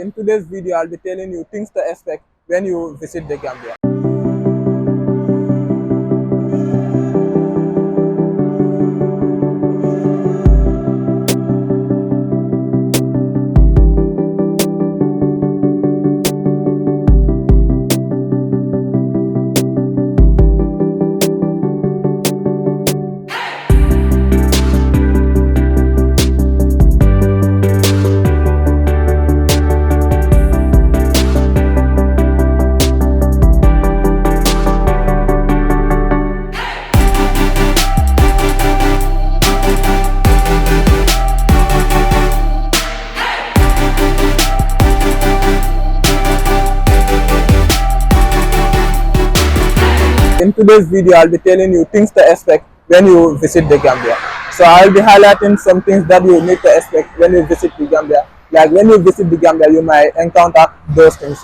In today's video, I'll be telling you things to expect when you visit the Gambia. In today's video, I'll be telling you things to expect when you visit the Gambia. So I'll be highlighting some things that you need to expect when you visit the Gambia. Like when you visit the Gambia, you might encounter those things.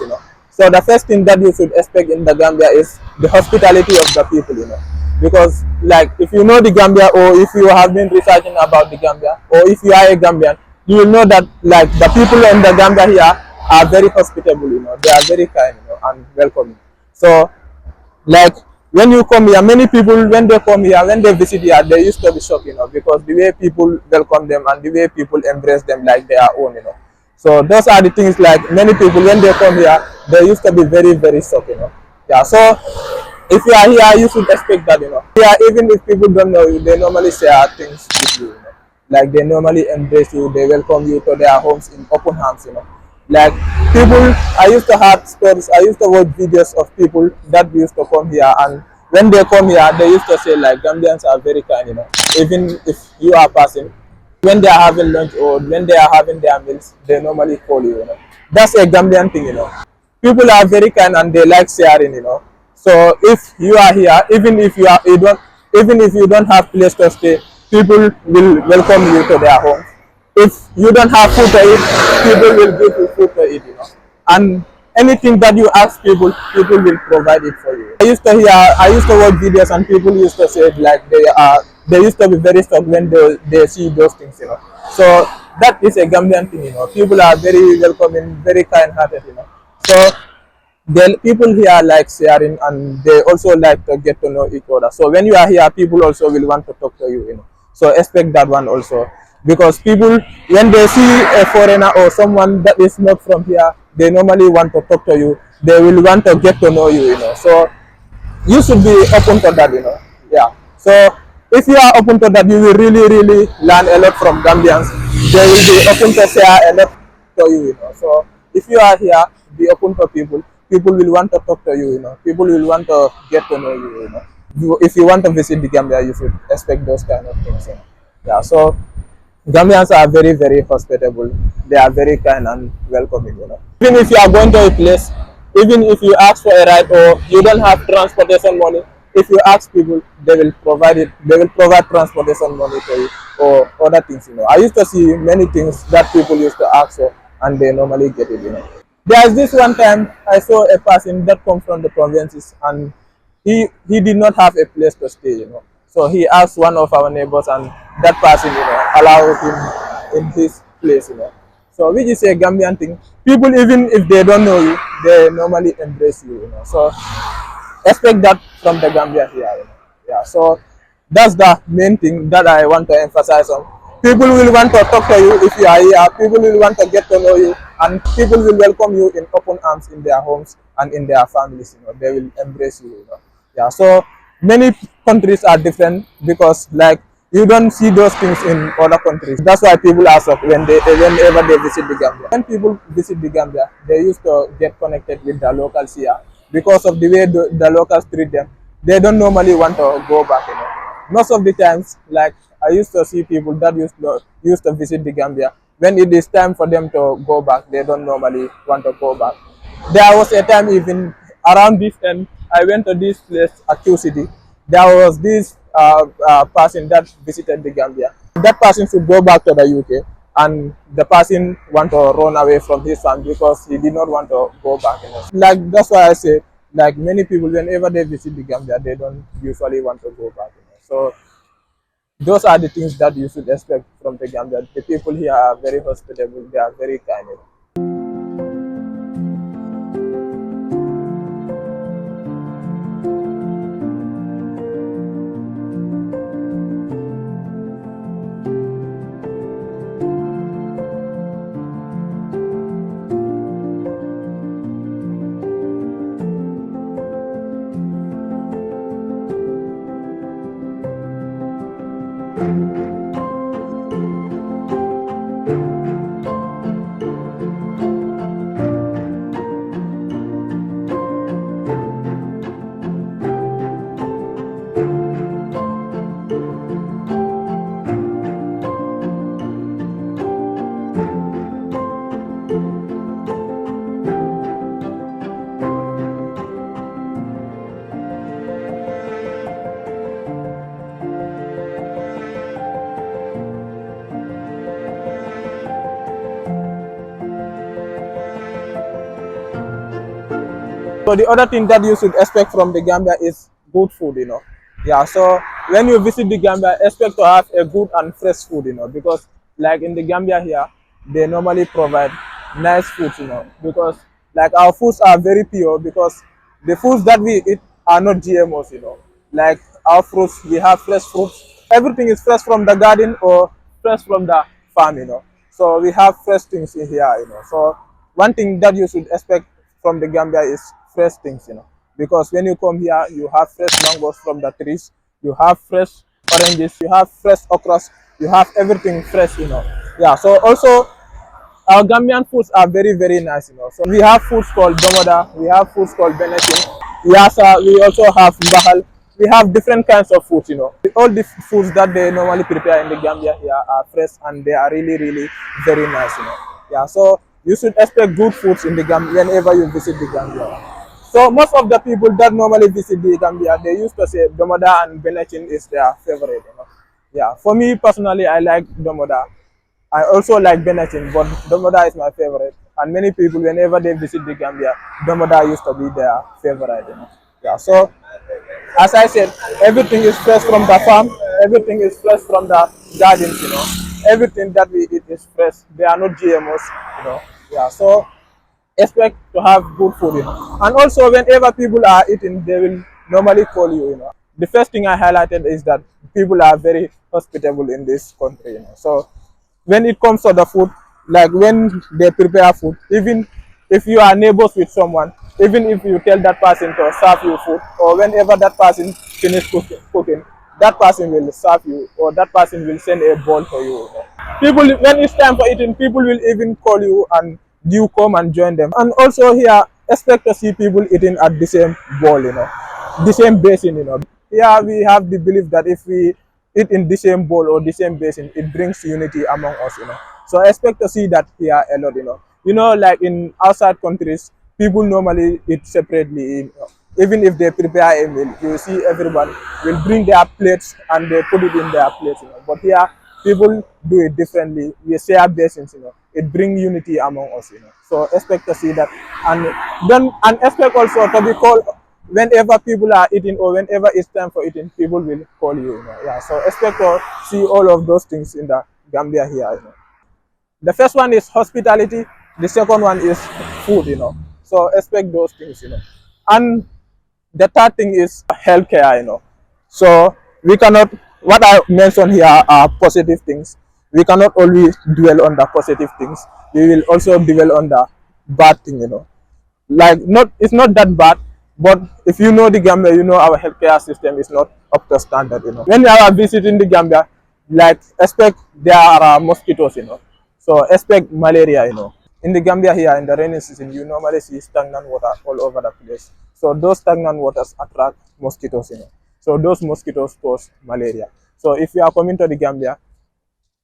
So the first thing that you should expect in the Gambia is the hospitality of the people. Because like if you know the Gambia or if you have been researching about the Gambia or if you are a Gambian, you will know that like the people in the Gambia here are very hospitable. They are very kind, and welcoming. So like when you come here, many people when they come here, when they visit here, they used to be shocked, because the way people welcome them and the way people embrace them like their own. So those are the things like many people when they come here, they used to be very, very shocked. Yeah, so if you are here, you should expect that. Yeah, even if people don't know you, they normally share things with you. Like they normally embrace you, they welcome you to their homes in open arms. Like people, I used to have stories, I used to watch videos of people that used to come here, and when they come here, they used to say like Gambians are very kind. Even if you are passing, when they are having lunch or when they are having their meals, they normally call you. That's a Gambian thing. People are very kind and they like sharing. So if you are here, even if you don't have place to stay, people will welcome you to their homes. If you don't have food to eat, people will give you food to eat. And anything that you ask people will provide it for you. I used to watch videos and people used to say like they used to be very shocked when they see those things. So that is a Gambian thing. People are very welcoming, very kind hearted. So the people here like sharing and they also like to get to know each other. So when you are here, people also will want to talk to you. So expect that one also. Because people, when they see a foreigner or someone that is not from here, they normally want to talk to you. They will want to get to know you. So you should be open to that. Yeah. So if you are open to that, you will really, really learn a lot from Gambians. They will be open to share a lot to you. So if you are here, be open to people. People will want to talk to you. People will want to get to know you. If you want to visit the Gambia, you should expect those kind of things. Yeah. So Gambians are very, very hospitable. They are very kind and welcoming. Even if you are going to a place, even if you ask for a ride or you don't have transportation money, if you ask people, they will provide it. They will provide transportation money for you or other things. I used to see many things that people used to ask for and they normally get it. There's this one time I saw a person that comes from the provinces and he did not have a place to stay. So he asked one of our neighbors and that person, allowed him in his place. So which is a Gambian thing. People even if they don't know you, they normally embrace you. So expect that from the Gambia here. Yeah. So that's the main thing that I want to emphasize on. People will want to talk to you if you are here. People will want to get to know you, and people will welcome you in open arms in their homes and in their families. They will embrace you. Yeah. So many countries are different because like you don't see those things in other countries. That's why people are shocked whenever they visit the Gambia. When people visit the Gambia, they used to get connected with the locals here because of the way the locals treat them. They don't normally want to go back. Most of the times, like I used to see people that used to visit the Gambia. When it is time for them to go back, they don't normally want to go back. There was a time even around this time, I went to this place at Q City. There was this person that visited the Gambia. That person should go back to the UK, and the person want to run away from his family because he did not want to go back. Like that's why I say, like many people, whenever they visit the Gambia, they don't usually want to go back. So those are the things that you should expect from the Gambia. The people here are very hospitable. They are very kind. So the other thing that you should expect from the Gambia is good food, you know. Yeah, so when you visit the Gambia, expect to have a good and fresh food, you know, because like in the Gambia here, they normally provide nice food, you know, because like our foods are very pure because the foods that we eat are not GMOs, you know. Like our fruits, we have fresh fruits. Everything is fresh from the garden or fresh from the farm, you know. So we have fresh things in here, you know. So one thing that you should expect from the Gambia is fresh things, you know, because when you come here, you have fresh mangoes from the trees, you have fresh oranges, you have fresh okras, you have everything fresh, you know. Yeah. So also our Gambian foods are very, very nice, you know. So we have foods called domoda, we have foods called benetin, yasa, we also have bahal. We have different kinds of foods, you know. All the foods that they normally prepare in the Gambia here are fresh and they are really, really very nice, you know. Yeah, so you should expect good foods in the Gambia whenever you visit the Gambia. So most of the people that normally visit the Gambia, they used to say domoda and benetin is their favorite, you know. Yeah, for me personally, I like domoda. I also like Benetton, but Domoda is my favorite. And many people, whenever they visit the Gambia, Domoda used to be their favorite. You know? Yeah. So, as I said, everything is fresh from the farm. Everything is fresh from the gardens. You know, everything that we eat is fresh. They are not GMOs. You know. Yeah. So, expect to have good food. You know. And also, whenever people are eating, they will normally call you. You know. The first thing I highlighted is that people are very hospitable in this country. You know. So when it comes to the food, like when they prepare food, even if you are neighbors with someone, even if you tell that person to serve you food, or whenever that person finish cooking, that person will serve you, or that person will send a bowl for you. People, when it's time for eating, people will even call you and you come and join them. And also here, expect to see people eating at the same bowl, you know, the same basin, you know. Here we have the belief that if we eat in the same bowl or the same basin, it brings unity among us, you know. So I expect to see that here a lot, you know. You know, like in outside countries, people normally eat separately. You know. Even if they prepare a meal, you see everyone will bring their plates and they put it in their plates, you know. But here, people do it differently. We share basins, you know. It brings unity among us, you know. So expect to see that, and then and expect also to be called whenever people are eating or whenever it's time for eating, people will call you. You know? Yeah. So expect to see all of those things in the Gambia here. You know? The first one is hospitality. The second one is food. You know. So expect those things. You know. And the third thing is healthcare. You know. So we cannot. What I mentioned here are positive things. We cannot always dwell on the positive things. We will also dwell on the bad thing. You know. Like not it's not that bad, but if you know the Gambia, you know our healthcare system is not up to standard, you know. When you are visiting the Gambia, like expect there are mosquitoes, you know. So expect malaria, you know. In the Gambia here in the rainy season, you normally see stagnant water all over the place. So those stagnant waters attract mosquitoes, you know. So those mosquitoes cause malaria. So if you are coming to the Gambia,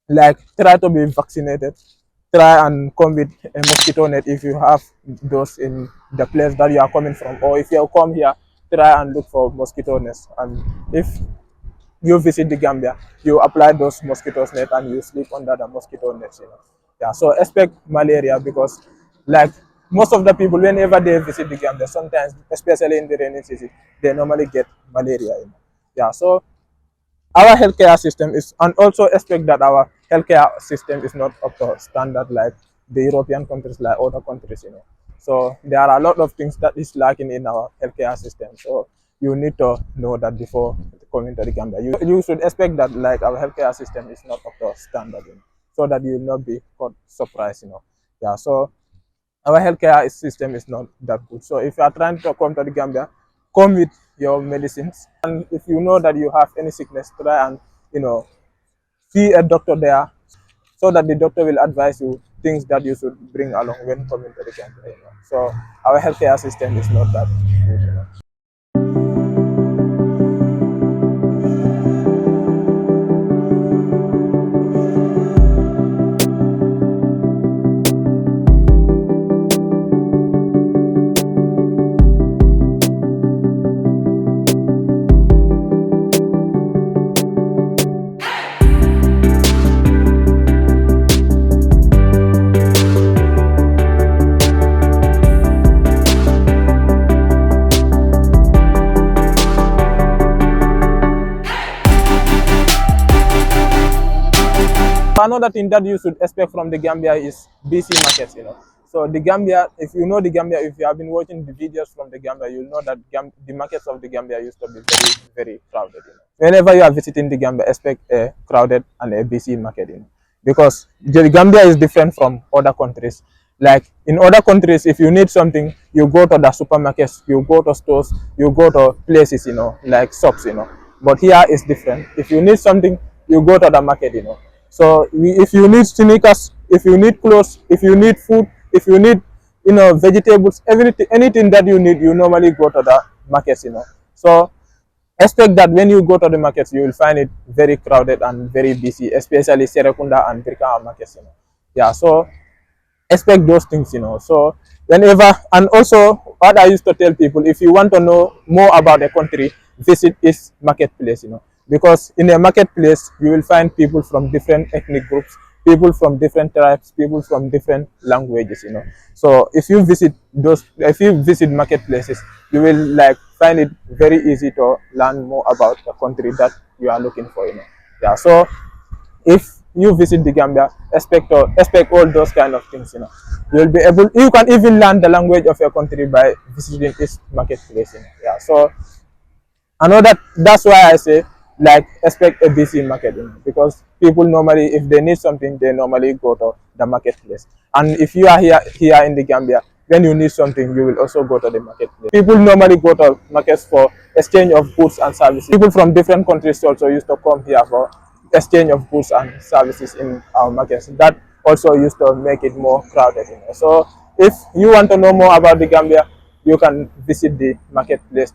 like try to be vaccinated, try and come with a mosquito net if you have those in the place that you are coming from, or if you come here, try and look for mosquito nets. And if you visit the Gambia, you apply those mosquito net and you sleep under the mosquito nets, you know. Yeah, so expect malaria because like most of the people whenever they visit the Gambia, sometimes especially in the rainy season, they normally get malaria, you know. Yeah, so our healthcare system is, and also expect that our healthcare system is not up to standard like the European countries, like other countries, you know. So there are a lot of things that is lacking in our healthcare system. So you need to know that before coming to the Gambia. You should expect that like our healthcare system is not up to standard, you know, so that you will not be caught surprised, you know. Yeah, so our healthcare system is not that good. So if you are trying to come to the Gambia, come with your medicines. And if you know that you have any sickness, try and you know see a doctor there, so that the doctor will advise you things that you should bring along when coming to the Gambia. You know. So our healthcare system is not that good. You know. another thing that you should expect from the Gambia is busy markets, So the Gambia, if you know the Gambia, if you have been watching the videos from the Gambia, you'll know that the markets of the Gambia used to be very, very crowded. Whenever you are visiting the Gambia, expect a crowded and a busy market, because the Gambia is different from other countries. Like in other countries, if you need something, you go to the supermarkets, you go to stores, you go to places, like shops, But here is different. If you need something, you go to the market, So if you need sneakers, if you need clothes, if you need food, if you need, vegetables, anything that you need, you normally go to the markets, So expect that when you go to the markets, you will find it very crowded and very busy, especially Serekunda and Birka markets, Yeah, so expect those things, So whenever, and also what I used to tell people, if you want to know more about a country, visit its marketplace, because in a marketplace you will find people from different ethnic groups, people from different tribes, people from different languages, So if you visit marketplaces, you will like find it very easy to learn more about the country that you are looking for, Yeah, so if you visit the Gambia, expect all those kind of things, You'll be able, you can even learn the language of your country by visiting its marketplace, Yeah, so that's why I say like expect a busy market, because people normally, if they need something, they normally go to the marketplace. And if you are here in the Gambia, when you need something, you will also go to the marketplace. People normally go to markets for exchange of goods and services. People from different countries also used to come here for exchange of goods and services in our markets. That also used to make it more crowded. So if you want to know more about the Gambia, you can visit the marketplace,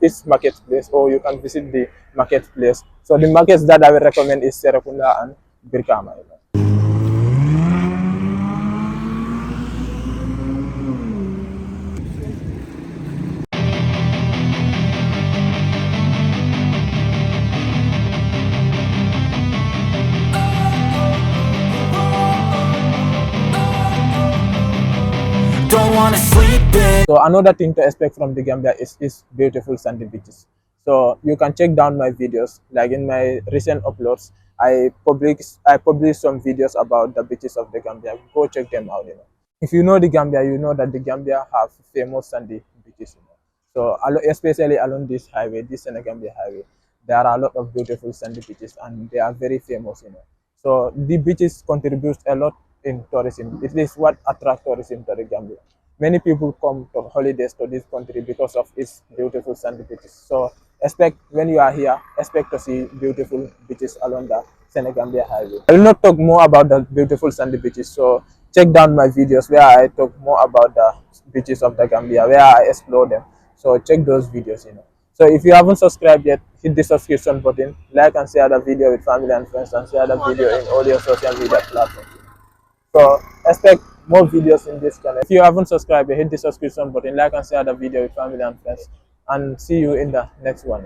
or you can visit the marketplace. So the markets that I will recommend is Serekunda and Birkama. Don't wanna sleep in. So another thing to expect from the Gambia is beautiful sandy beaches. So you can check down my videos. Like in my recent uploads, I published some videos about the beaches of the Gambia. Go check them out. If you know the Gambia, you know that the Gambia have famous sandy beaches. So especially along this highway, this Senegambia highway, there are a lot of beautiful sandy beaches, and they are very famous. So the beaches contribute a lot in tourism. It is what attracts tourism to the Gambia. Many people come to holidays to this country because of its beautiful sandy beaches. So expect when you are here, expect to see beautiful beaches along the Senegambia highway. I will not talk more about the beautiful sandy beaches. So check down my videos where I talk more about the beaches of the Gambia, where I explore them. So check those videos. So if you haven't subscribed yet, hit the subscription button, like and share the video with family and friends, and share the video in all your social media platforms. So expect more videos in this channel. If you haven't subscribed, hit the subscription button, like and share the video with family and friends, and see you in the next one.